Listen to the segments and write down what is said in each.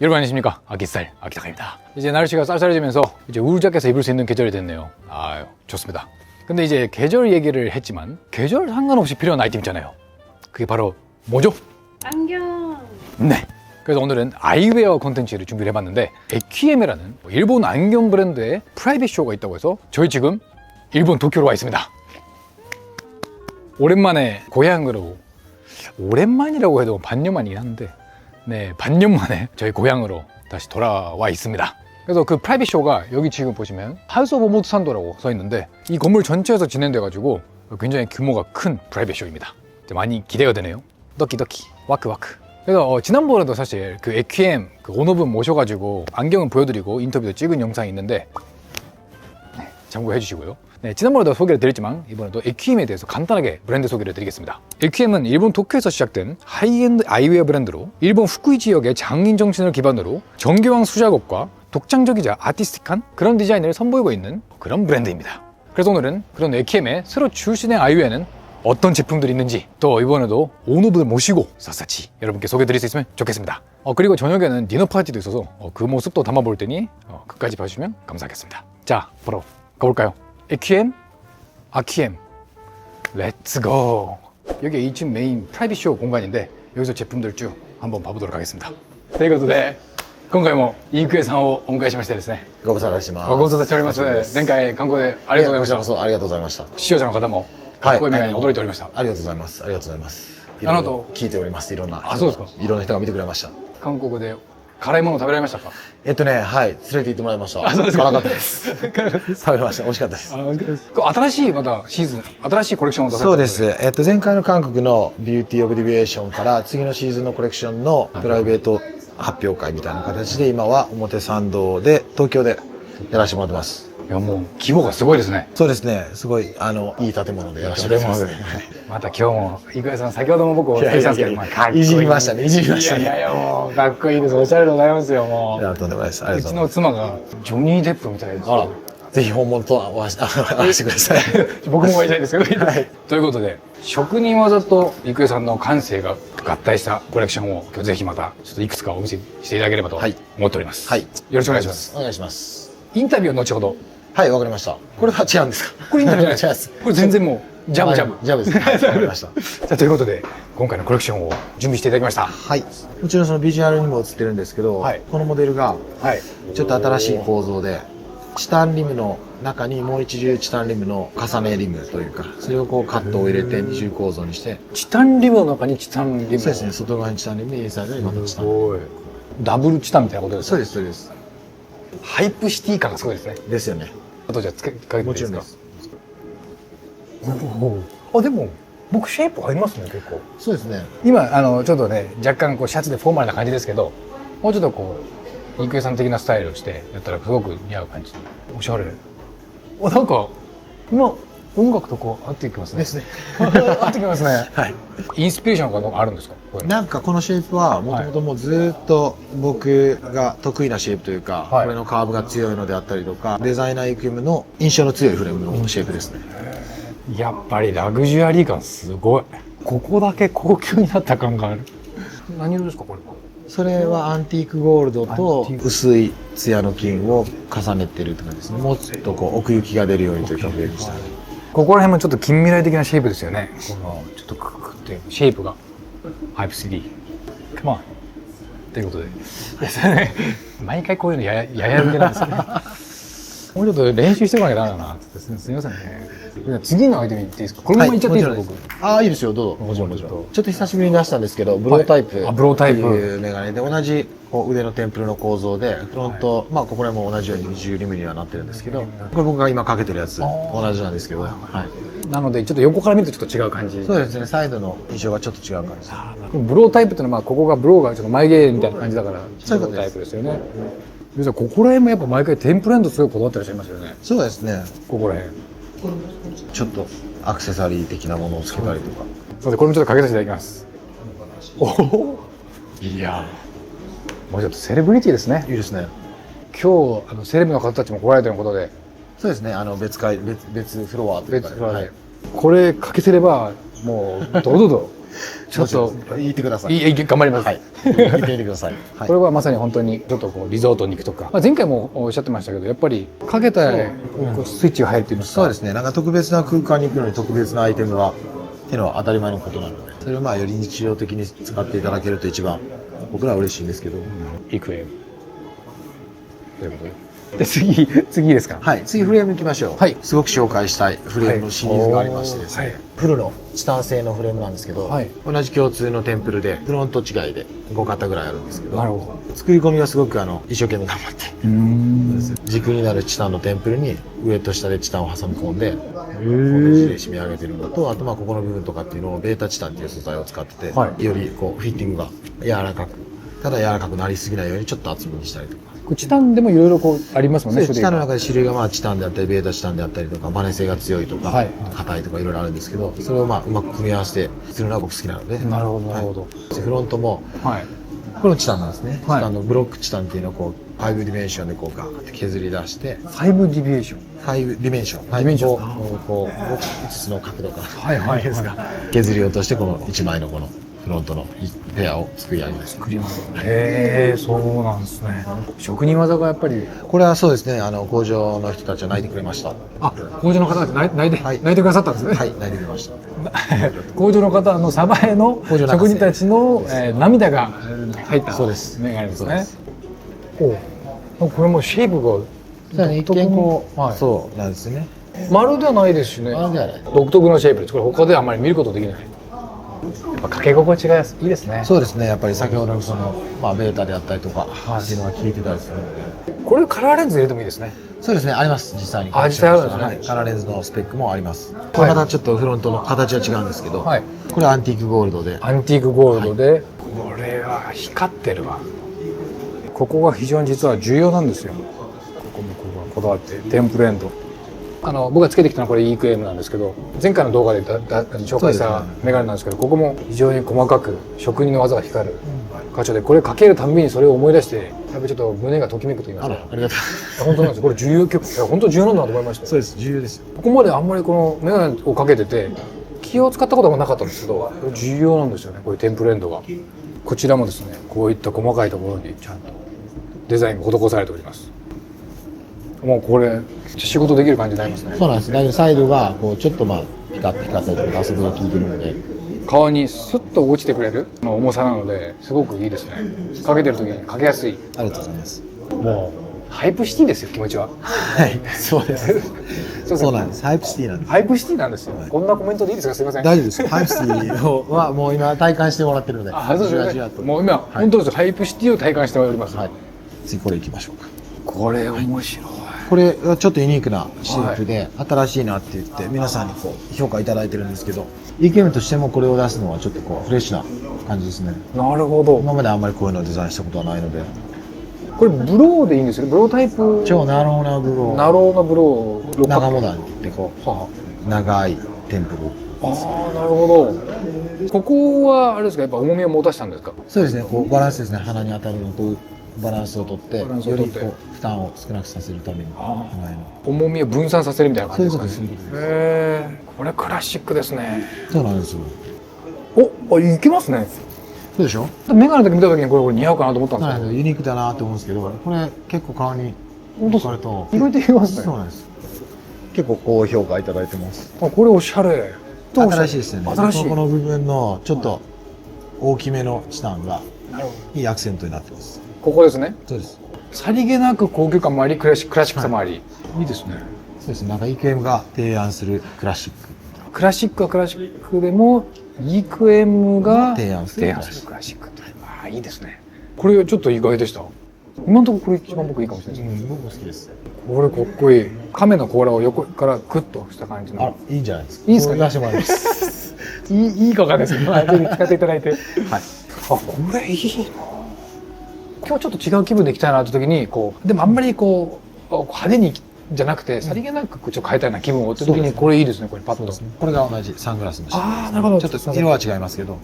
여러분 안녕하십니까. 아기살 아기타카입니다. 이제 날씨가 쌀쌀해지면서 이제 우르자켓에서 입을 수 있는 계절이 됐네요. 아유 좋습니다. 근데 이제 계절 얘기를 했지만 계절 상관없이 필요한 아이템 있잖아요. 그게 바로 뭐죠? 안경. 네. 그래서 오늘은 아이웨어 콘텐츠를 준비를 해봤는데 에퀴엠이라는 일본 안경 브랜드의 프라이빗 쇼가 있다고 해서 저희 지금 일본 도쿄로 와 있습니다. 오랜만에 고향으로, 오랜만이라고 해도 반년 만이긴 한데 네, 반년 만에 저희 고향으로 다시 돌아와 있습니다. 그래서 그 프라이빗 쇼가 여기 지금 보시면 하우스 오브 모트 산도라고 써 있는데 이 건물 전체에서 진행돼 가지고 굉장히 규모가 큰 프라이빗 쇼입니다. 많이 기대가 되네요. 덕키덕키 와크와크. 그래서 지난번에도 사실 그 에퀴엠 그 오너분 모셔가지고 안경을 보여드리고 인터뷰도 찍은 영상이 있는데 네, 참고해 주시고요. 네, 지난번에도 소개를 드렸지만 이번에도 에퀴엠에 대해서 간단하게 브랜드 소개를 드리겠습니다. 에퀴엠은 일본 도쿄에서 시작된 하이엔드 아이웨어 브랜드로 일본 후쿠이 지역의 장인 정신을 기반으로 정교한 수작업과 독창적이자 아티스틱한 그런 디자인을 선보이고 있는 그런 브랜드입니다. 그래서 오늘은 그런 에퀴엠의 새로 출시된 아이웨어는 어떤 제품들이 있는지 또 이번에도 오너분을 모시고 샅샅이 여러분께 소개해드릴 수 있으면 좋겠습니다. 그리고 저녁에는 디너 파티도 있어서 그 모습도 담아볼 테니 끝까지 봐주시면 감사하겠습니다. 자, 바로 가볼까요? 에퀴엠, 아퀴엠, 렛츠고! 여기 2층 메인 프라이빗 쇼 공간인데 여기서 제품들 쭉 한번 봐보도록 하겠습니다. ということで今回もイークエさんをお迎えしましてですね、ご無沙汰してます。ご無沙汰しております。前回観光でありがとうございました。ありがとうございました。視聴者の方もかっこいいメガネに驚いておりました。ありがとうございます。ありがとうございます。あの後聞いております。いろんな。あ、そうですか。いろんな人が見てくれました。韓国で辛いもの食べられましたか？はい、連れて行ってもらいました。あ、そうですか。辛かったです。食べました。美味しかったです。新しいまたシーズン、新しいコレクションを出さそうれたです。前回の韓国のビューティーオブディビエーションから次のシーズンのコレクションのプライベート発表会みたいな形で今は表参道で東京でやらせてもらってます。いやもう規模がすごいですね。そうですね。すごいいい建物でやらせてもらってます。また今日も郁恵さん先ほども僕お伝えしたんですけど、かっこいい。いじりましたね。いじりましたね。いやいやもうかっこいいです。おしゃれでございますよもう。いやとんでもないです。ありうちのがとうございます。妻がジョニー・デップみたいです。あら、ぜひ本物と会わせてください。僕も会いたいですけど、はい、ということで職人技と郁恵さんの感性が合体したコレクションを今日ぜひまたちょっといくつかお見せしていただければと思っております。はい。よろしくお願いします。お願いします。インタビューは後ほど。はい、わかりました。これは違うんですか？これインタビューじゃない違います。これ全然もうジャブジャブ。ジャブです。はい、わかりました。さあということで今回のコレクションを準備していただきました。はい。もちろんそのビジュアルにも映ってるんですけど、はいこのモデルがはい。ちょっと新しい構造で、チタンリムの中にもう一重チタンリムの重ねリムというか、それをこうカットを入れて二重構造にして、チタンリムの中にチタンリム。そうですね。外側にチタンリム、インサイドにまたチタン。おい。ダブルチタンみたいなことですか？そうです、そうです。ハイプシティ感がすごいですね。ですよね。あとじゃあかけていいですか？もちろんです。あでも僕シェイプありますね結構。そうですね。今ちょっとね若干こうシャツでフォーマルな感じですけど、もうちょっとこう郁恵さん的なスタイルをしてやったらすごく似合う感じ。おしゃれ。なんか今音楽とこう合ってきますね。ですね。合ってきますね。はい。インスピレーションがあるんですか？これなんかこのシェイプはもともともうずっと僕が得意なシェイプというか、はいこれのカーブが強いのであったりとか、デザイナーイクイムの印象の強いフレームのシェイプですね。やっぱりラグジュアリー感すごい。ここだけ高級になった感がある。何色ですかこれは？それはアンティークゴールドとアンティーク薄いツヤの金を重ねてるって感じですね。もうちょっとこう奥行きが出るようにというか上にした。ここら辺もちょっと近未来的なシェイプですよね。このちょっとククってシェイプがハイプ 3D。Come on。ということで。毎回こういうのやる気なんですよね。もうちょっと練習しておかなきゃダメだなって。すみませんね。次のアイテムいっていいですか？これもいっちゃっていいですか？僕。ああ、いいですよ、どうぞ。もちろんもちろん。ちょっと久しぶりに出したんですけど、ブロータイプ。あブロータイプっていうメガネで、同じこう腕のテンプルの構造で、フロント、まあここらも同じように20リムにはなってるんですけど、これ僕が今かけてるやつ、同じなんですけど、はい。なのでちょっと横から見るとちょっと違う感じ。そうですね、サイドの印象がちょっと違う感じです。ブロータイプっていうのはまあここがブローがちょっと眉毛みたいな感じだからそういうことですブロータイプですよね。要するにここら辺もやっぱ毎回テンプレントすごいこだわってらっしゃいますよね。そうですね。ここら辺。ちょっとアクセサリー的なものをつけたりとか。それでこれもちょっとかけさせていただきます。おお。いや。もうちょっとセレブリティですね。いいですね。今日セレブの方たちも来られてることで。そうですね。別フロアというか、別フロアで。これかけてればもう堂々とちょっと言ってください。頑張ります。はい。言ってみてください。はいこれはまさに本当にちょっとこうリゾートに行くとか、まあ、前回もおっしゃってましたけど、やっぱりかけたらこうスイッチが入るっていうのそうですね。なんか特別な空間に行くのに特別なアイテムがっていうのは当たり前のことなので、それをまあより日常的に使っていただけると一番僕らは嬉しいんですけど。行くということで次ですか。はい。次フレーム行きましょう。はいすごく紹介したいフレームのシリーズがありましてですね。はいフルのチタン製のフレームなんですけど、はい同じ共通のテンプルでフロント違いで5型ぐらいあるんですけど、なるほど。作り込みはすごく一生懸命頑張って軸になるチタンのテンプルに上と下でチタンを挟み込んでねじで締め上げてるのと、あとまあここの部分とかっていうのをベータチタンっていう素材を使ってて、はいよりこうフィッティングが柔らかく、ただ柔らかくなりすぎないようにちょっと厚めにしたりとか。チタンでもいろいろこうありますもんね。チタンの中で種類がまあチタンであったりベータチタンであったりとかバネ性が強いとかはい硬いとかいろいろあるんですけど、それをまあうまく組み合わせてするのが僕好きなので。なるほどなるほど。フロントもはい。これもチタンなんですね。はいチタンのブロックチタンっていうのをこう5ディメンションでこうガーって削り出して、5ディビエーション。 5ディメンションディメンションこう5つの角度からはいはいですか、削り落としてこの1枚のこのフロントのペアを作り上げました。へえ、そうなんですね。職人技がやっぱり。これはそうですね、工場の人たちは泣いてくれました。あ、工場の方が泣いてはいくださったんですね。はい、泣いてくれました。工場の方の鯖江の工場職人たちの涙が入ったそうですメガネですねそうです。お、これもシェイプがそうですね、一見こう、はいそうなんですね。丸ではないですしね。丸ではない独特のシェイプです。これ他ではあまり見ることできない。やっぱ掛け心地がいいですね。そうですね、やっぱり先ほどのその、まあ、ベータであったりとかっていうのが効いてたりするので。これカラーレンズ入れてもいいですね。そうですね、あります、実際に。あ実際あるんですねはい、カラーレンズのスペックもあります。これまたちょっとフロントの形は違うんですけど、はいこれはアンティークゴールドで、アンティークゴールドで、これは光ってるわ。ここが非常に実は重要なんですよ。ここもこだわってテンプルエンド。僕がつけてきたのはこれ EQM なんですけど、前回の動画で紹介したメガネなんですけど、ここも非常に細かく職人の技が光る箇所で、これかけるたんびにそれを思い出して、やっぱりちょっと胸がときめくと言いますか。ありがとう。本当なんですよ。これ重要曲、いや本当重要なんだと思いましたよ。そうです、重要ですよ。ここまであんまりこのメガネをかけてて気を使ったこともなかったんですけど、これ重要なんですよね、こういうテンプルエンドが。こちらもですね、こういった細かいところにちゃんとデザインが施されております。もうこれ仕事できる感じになりますね。そうなんです。だけどサイドがこうちょっとまあピカッと光ったりとか遊びが効いてるので、顔にスッと落ちてくれる重さなのですごくいいですね。かけてる時にかけやすい。ありがとうございます。もうハイプシティですよ、気持ちは。はい、そうです。そうなんです。ハイプシティなんです。ハイプシティなんですよ。こんなコメントでいいですか、すみません。大丈夫です。ハイプシティはもう今体感してもらってるので、あ、そうじわですね。じわと。もう今、本当ですよ。ハイプシティを体感しております。はい。次これ行きましょうか。これ面白い。これはちょっとユニークなシェイプで、新しいなって言って皆さんにこう評価いただいてるんですけど、EQM としてもこれを出すのはちょっとこうフレッシュな感じですね。なるほど。今まであんまりこういうのをデザインしたことはないので、これブローでいいんですよね。ブロータイプ。超ナローなブロナローなブロー。ー、長モダンって言ってこはう長いテンプル。あ。ああ、なるほど。ここはあれですか、やっぱ重みを持たせたんですか。そうですね、こうバランスですね、鼻に当たるのとバランスをとって、よバランスをとってりこう負担を少なくさせるためにあ鼻への。重みを分散させるみたいな感じですかね。そういうことです。へえ。これクラシックですね。そうなんですよ。お、いけますね。そうでしょ？メガネだけ見た時にこれ似合うかなと思ったんですけど。ユニークだなと思うんですけど、これ結構顔に本当かかると意外といけますね。そうなんです。結構高評価いただいてます。あ、これおしゃれ。新しいですよね。新しい。この部分のちょっと大きめのチタンがいいアクセントになってます。ここですね。そうです。さりげなく高級感もあり、クラシックさもあり、いいですね。そうですね。なんか EQM が提案するクラシック。クラシックはクラシックでも、EQM が提案するクラシック。ああ、いいですね。これちょっと意外でした。今のところこれ一番僕いいかもしれないですね。僕も好きです。これかっこいい。亀の甲羅を横からグッとした感じの。いいんじゃないですか。いいですかね出してもらいます。いいかわかんないですけど、ぜひ使っていただいて。はい。あ、これいいな。今日ちょっと違う気分で行きたいなって時に、こう、でもあんまりこう、派手にじゃなくて、さりげなくちょっと変えたいな気分をって時に、これいいですね、これパッと。これが同じサングラスの下。ああ、なるほど。ちょっと色は違いますけど。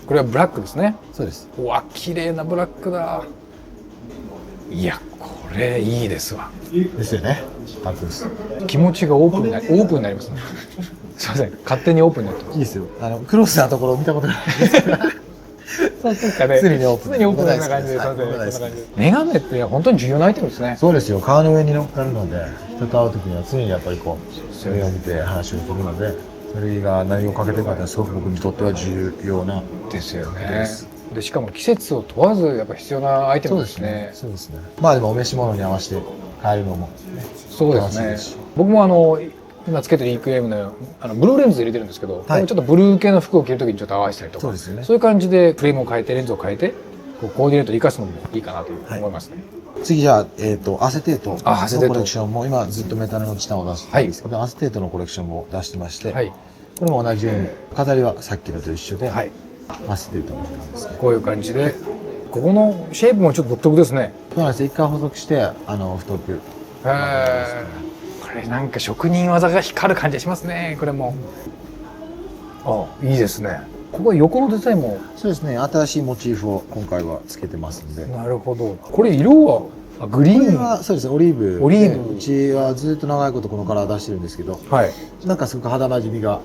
これはブラックですね。そうです。うわ、綺麗なブラックだ。いや、これいいですわ。ですよね。かっこいいです。気持ちがオープンになりますね。すいません、勝手にオープンになってます。いいですよ。クロスなところを見たことないですけど。そうかね。常にオープン。常にオープンな感じで、はいそんな感じで。メガネって本当に重要なアイテムですね。そうですよ。川の上に乗っかるので、人と会うときには常にやっぱりこう、それを見て話をするので、それが何をかけてるかってすごく僕にとっては重要な。ですよねです。で、しかも季節を問わずやっぱ必要なアイテムですね。そうですね。まあでもお召し物に合わせて変えるのも、ね、そうですね楽しいですし。僕も今つけてる EQM のブルーレンズ入れてるんですけど、はいちょっとブルー系の服を着るときにちょっと合わせたりとか、そうですよねそういう感じでフレームを変えてレンズを変えてこうコーディネートで生かすのもいいかなと思いますね。次じゃあ、アセテートあアセテートのコレクションも今ずっとメタルのチタンを出してるんですけど、アセテートのコレクションも出してまして、はい、これも同じように飾りはさっきのと一緒で、はい、アセテートのなんですね。こういう感じでここのシェイプもちょっと独特ですね。そうなんです。一回補足して太く。へえ、これなんか職人技が光る感じがしますね。これもあ、いいですね。ここは横のデザインもそうですね。新しいモチーフを今回はつけてますんで。なるほど。これ色はグリこれーン。はそうですね。オリーブ。オリーブうちはずっと長いことこのカラー出してるんですけど、はい。なんかすごく肌なじみが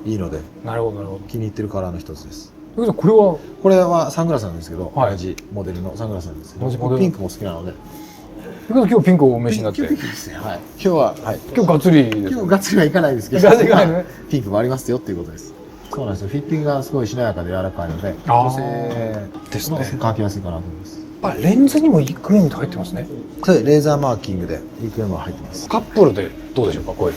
いいのでなるほどなるほど。気に入ってるカラーの一つです。ということでここれはサングラスなんですけど、はい同じモデルのサングラスなんですけど、同じモデルピンクも好きなので。れは今日ピンクをお召しになってピンクですね。はい。今日は、はい。今日がっつりです今日ガッツリはいかないですけど、ガッツリいかないねピンクもありますよっていうことです。そうなんですよ。フィッティングがすごいしなやかで柔らかいので、あー女性ですねの乾きやすいかなと思います。あ、レンズにもイクイーンって入ってますね。それレーザーマーキングで EQM が入ってます。カップルでどうでしょうか、こういう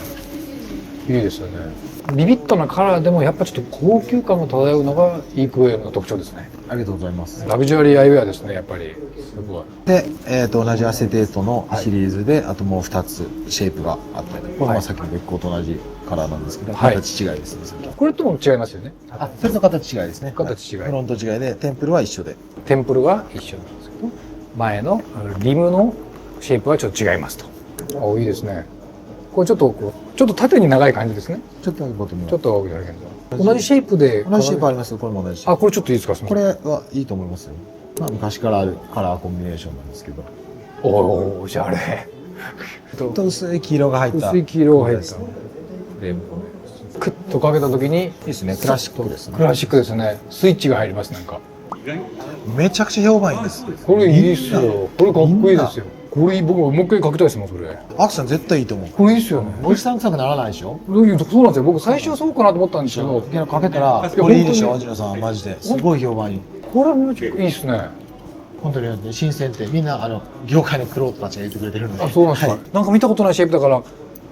の。いいですよね。ビビッドなカラーでもやっぱちょっと高級感が漂うのがイクエルの特徴ですね。ありがとうございます。ラグジュアリーアイウェアですね、やっぱり。すごい。で、同じアセテートのシリーズで、あともう2つシェイプがあったり、これもさっきの別光と同じカラーなんですけど、はい形違いですね、さっき。これとも違いますよね。あ、それと形違いですね。形違いフロント違いで、テンプルは一緒で。テンプルは一緒なんですけど、前のリムのシェイプはちょっと違いますと。お、いいですね。これちょっと縦に長い感じですね。ちょっとボトムちょっと大きな感じ。同じシェイプで。同じシェイプありますよ、これも同じシェイプ。あ、これちょっといいですか、すみこません。れはいいと思いますよ。まあ昔からあるカラーコンビネーションなんですけど。おお、おしゃれ。ちょっと薄い黄色が入った。薄い黄色が入ったです。レモンクッとかけた時にいいですね。クラシックですね。クラシックですね。スイッチが入りますなんか。めちゃくちゃ評判いいです。これいいっすよ。これかっこいいですよ。これ僕もう一回書きたいですもんそれ。アクさん絶対いいと思う。これいいっすよね。おじさん臭くならないでしょ。そうなんですよ。僕最初はそうかなと思ったんですけど、けどかけたら、これいいでしょ、アジノさん、マジで。すごい評判いい。これもいいっすね。本当に新鮮ってみんな業界のクロートたちが言ってくれてるので。あ、そうなんですか。はいなんか見たことないシェイプだから、い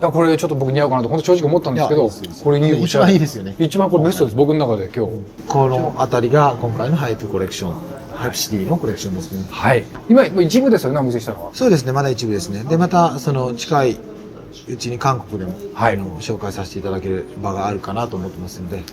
やこれちょっと僕似合うかなと本当正直思ったんですけど、いやいいですこれに一番いいですよね。一番これベストです。僕の中で今日。この辺りが今回のハイプコレクション、ハイプシティのコレクションですね。はい。今一部ですよね、お見せしたのは。そうですね、まだ一部ですね。で、またその近いうちに韓国でも、はい紹介させていただける場があるかなと思ってますので。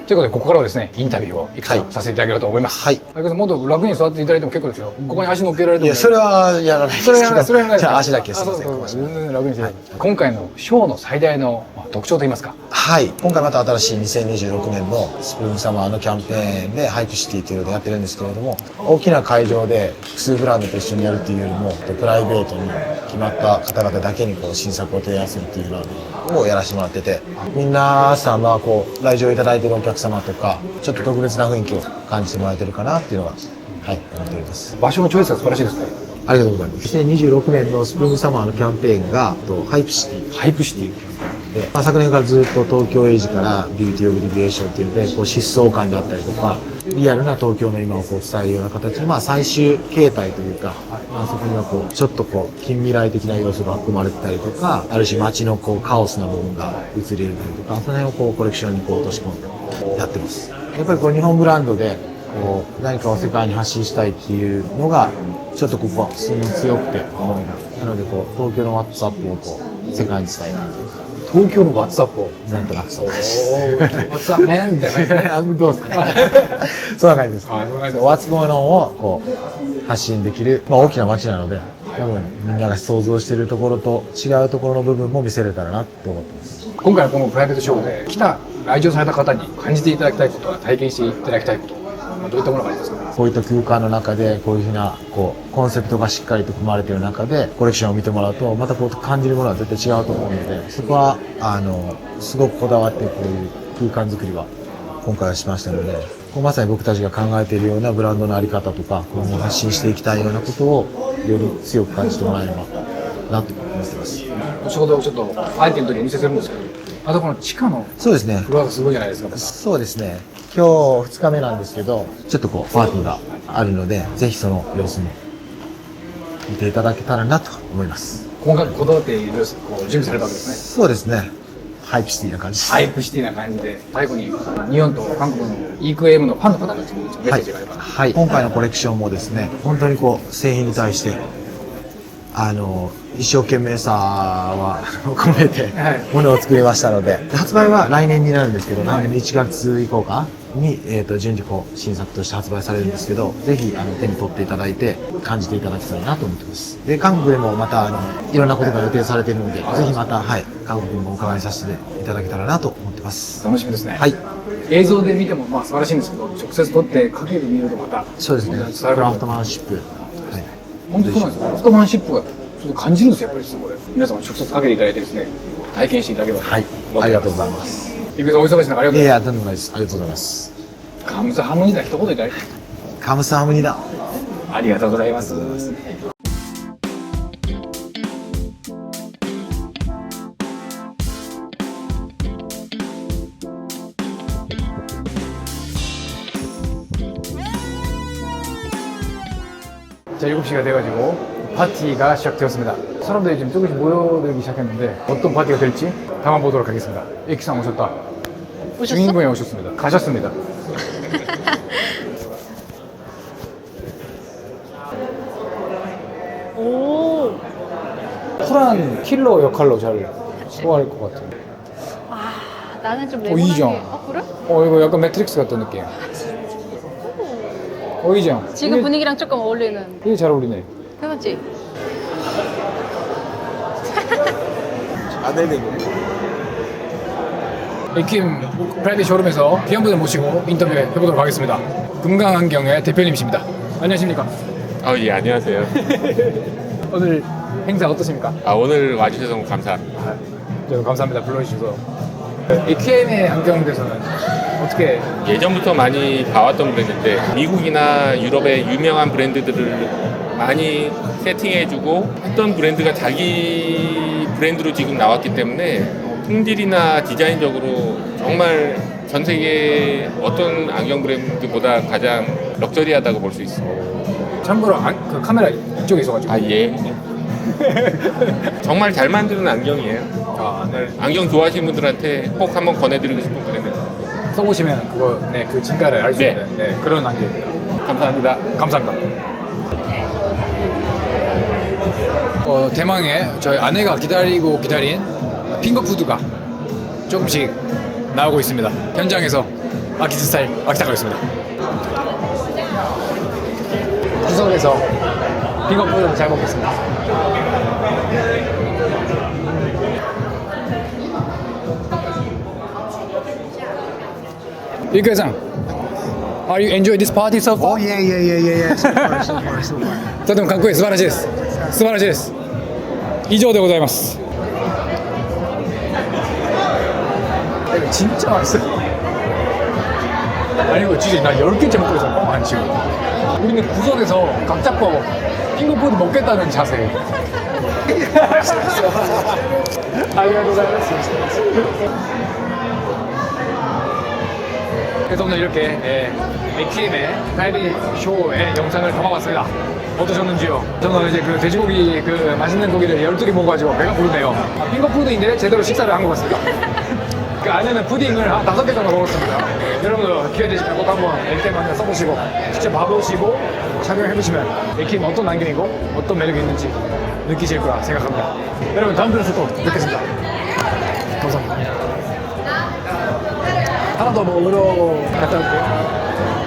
ということでここからはですねインタビューをいくつかさせていただければと思います。はい。相葉さんもっと楽に座っていただいても結構ですよ。ここに足乗っけられても、いや、それはやらないですけど。それはないです。じゃあ足だけすあみません。そう全然楽にして、今回のショーの最大の特徴といいますか。はい。今回また新しい2026年のスプリングサマーのキャンペーンでハイプシティというのでやってるんですけれども、大きな会場で複数ブランドと一緒にやるっていうよりも、プライベートに決まった方々だけにこう新作を提案するっていうのをやらせてもらってて、皆さんはこう来場いただいてるお客様とか、ちょっと特別な雰囲気を感じてもらえてるかなっていうのが、はい、思っております。場所のチョイスが素晴らしいですね。ありがとうございます。2026年のスプリングサマーのキャンペーンが、ハイプシティ。ハイプシティ。で、昨年からずっと東京エイジからビューティーオブリビエーションっていうので、こう疾走感であったりとか、リアルな東京の今をこう伝えるような形で、最終形態というか、そこにはこう、ちょっとこう、近未来的な要素が含まれてたりとか、ある種街のこう、カオスな部分が映り得たりとか、その辺をこう、コレクションにこう、落とし込んでやってます。やっぱりこう、日本ブランドで、こう、何かを世界に発信したいっていうのが、ちょっとここは強くて思いが。なのでこう、東京のワッツアップをこう、世界に伝えたい。東京のワッツアップを。なんとなくそうです。ワッツアップねみたいな。どうですかね。そんな感じです。はいそんな感じですワッツゴーノンをこう発信できる、大きな街なので、多分みんなが想像しているところと違うところの部分も見せれたらなと思ってます。今回のこのプライベートショーで来場された方に感じていただきたいこと、体験していただきたいこと、どういったものがありますか？こういった空間の中で、こういうふうな、こう、コンセプトがしっかりと組まれている中で、コレクションを見てもらうと、またこう感じるものは絶対違うと思うので、そこは、すごくこだわって、こういう空間作りは、今回はしましたので、こうまさに僕たちが考えているようなブランドのあり方とか、今後発信していきたいようなことを、より強く感じてもらえればなと思ってます。後ほどちょっとアイテムの時にお見せするんですけど、あとこの地下のそうですね。フロアがすごいじゃないですか。そうですね。今日2日目なんですけど、ちょっとこう、パーティーがあるので、ぜひその様子も見ていただけたらなと思います。細かくこだわっていろいろこう準備されたわけですね。そうですね。ハイプシティな感じです。ハイプシティな感じで、最後に日本と韓国の EQM のファンの方たちにメッセージがあれば。はい。今回のコレクションもですね、本当にこう、製品に対して、一生懸命さは込めてはいものを作りましたので、発売は来年になるんですけど、来年の1月以降かに、順次こう新作として発売されるんですけど、ぜひ手に取っていただいて感じていただけたらなと思ってます。で、韓国でもまたいろんなことが予定されているので、ぜひまた、はい、韓国にもお伺いさせていただけたらなと思ってます。楽しみですね。はい。映像で見てもまあ素晴らしいんですけど、直接撮って影で見るとまたそうですね。伝クわるラフトマンシップ。はい。本当にそうなんですよ。クラフトマンシップがちょっと感じるんですよ、やっぱりこれ。皆様直接かけていただいてですね、体験していただければ。はい。ありがとうございます。ゆくさんお忙しい中ありがとうございます。いや、とんでもないです。ありがとうございます。カムサハムニダ一言いただいて。カムサハムニダ。ありがとうございます。자, 7시가 돼가지고 파티가 시작되었습니다. 사람들이 지금 조금씩 모여들기 시작했는데 어떤 파티가 될지 다만 보도록 하겠습니다. 에키상 오셨다. 주인공이 오셨습니다. 가셨습니다. 오, 쿨한 킬러 역할로 잘 소화할 것 같아요. 아, 나는 좀 이정. 레몬하게. 그래? 이거 약간 매트릭스 같은 느낌. 이정. 지금 분위기랑 조금 어울리는. 이게 잘 어울리네. 해봤지? 아, 네네. 에킴 프라이빗 쇼룸에서 귀한 분을 모시고 인터뷰 해보도록 하겠습니다. 금강안경의 대표님이십니다. 안녕하십니까? 예, 안녕하세요. 오늘 행사 어떠십니까? 오늘 와주셔서 너무 감사합니다. 저도 감사합니다. 불러주셔서. 에킴의 안경에 대해서는 어떻게? 예전부터 많이 봐왔던 브랜드인데 미국이나 유럽의 유명한 브랜드들을 많이 세팅해주고 했던 브랜드가 자기 브랜드로 지금 나왔기 때문에 품질이나 디자인적으로 정말 전 세계 어떤 안경 브랜드보다 가장 럭셔리하다고 볼 수 있습니다. 참고로 그 카메라 이쪽에 있어가지고. 예. 정말 잘 만드는 안경이에요. 네. 안경 좋아하시는 분들한테 꼭 한번 권해드리고 싶은 브랜드. 써보시면 그거 그 진가를 알 수 네. 있는 그런 안경입니다. 감사합니다. 감사합니다. 대망의 저희 아내가 기다리고 기다린 핑거푸드가 조금씩 나오고 있습니다. 현장에서 아키즈 스타일 아키타카였습니다. 구석에서 핑거푸드를 잘 먹겠습니다. 이 회장, are you enjoy this party so far? Oh, yeah. So far. とてもかっこいい、素晴らしいです。素晴らしいです。以上でございます。진짜 맛있어요. 아니 이거 진짜 나 10개째 먹고 있어. 뻥 안 치고. 우리는 구석에서 각 잡고 핑거푸드 먹겠다는 자세. 그래서 오늘 이렇게 에키엠의 프라이빗 쇼의 영상을 담아봤습니다. 어떠셨는지요? 저는 이제 그 돼지고기 그 맛있는 고기를 12개 먹어가지고 배가 부르네요. 핑거푸드인데 제대로 식사를 한 것 같습니다. 그 안에는 푸딩을 한 5개 정도 먹었습니다. 여러분들 기회 되시면 꼭 한번 에키엠 안경 써보시고 직접 봐보시고 착용해보시면 에키엠 어떤 안경이고 어떤 매력이 있는지 느끼실 거라 생각합니다. 여러분 다음 편에서 또 뵙겠습니다. 감사합니다. 하나 더 먹으러 갔다 올게요.